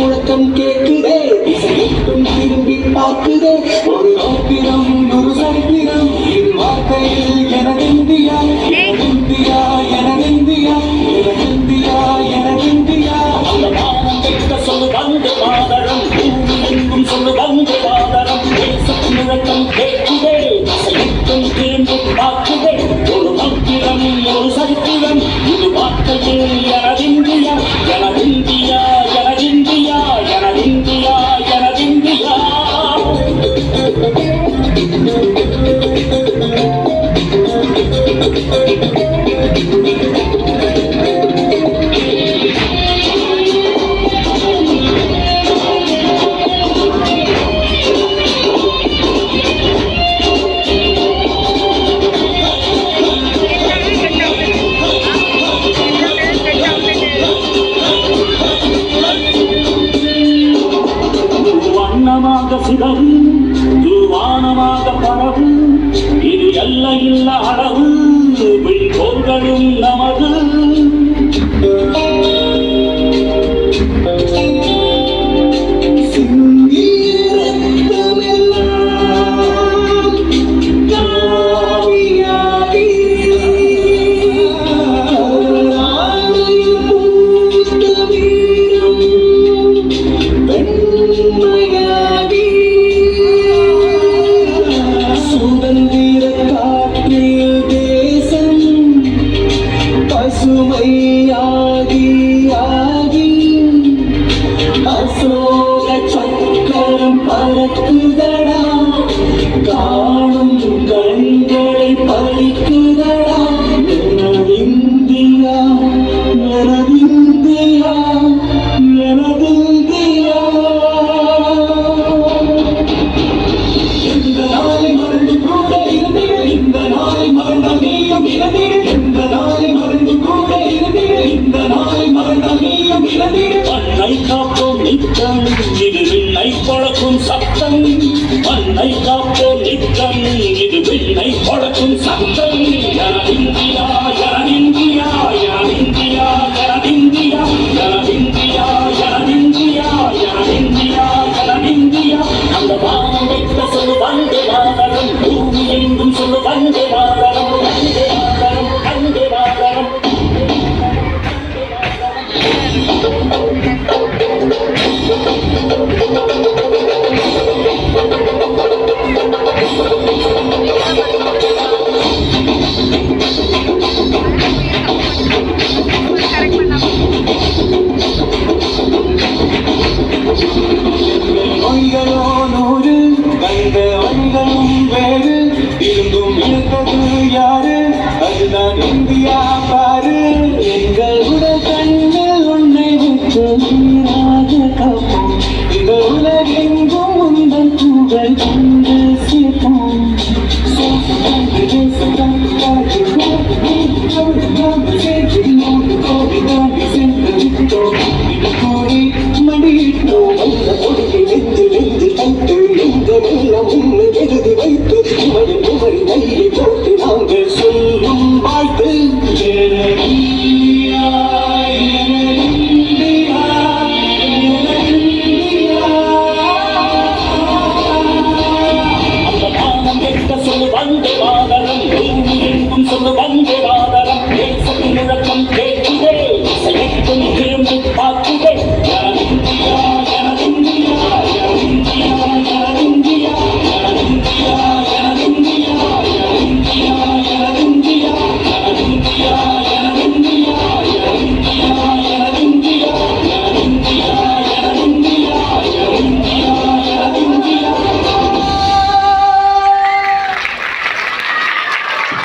முழக்கம் கேட்குதே, இசையட்டும் திரும்பி பார்க்குதே. ஒரு நோக்கிரம் ஒரு சரித்திரம், இது வார்த்தையில் எனதிந்தியா, எனதிந்தியா, எனதிந்தியா, எனதிந்தியா, எனதிந்தியா. அந்த வானம் கேட்க சொல்லு வந்த மாதரம், பூமி எங்கும் சொல்லு வந்த மாதரம். தேசத்து முழக்கம் கேட்குதே, இசையட்டும் திரும்பி பார்க்குதே. ஒரு நோக்கிரம் ஒரு சரித்திரம், இது வார்த்தையில் எனதிந்தியா, எனதிந்தியா, எனதிந்தியா, எனதிந்தியா, எனதிந்தியா. சிதறும் தூவானமாக பரவும், இது எல்லையில்ல அளவு விண்கோள்களும் நமது.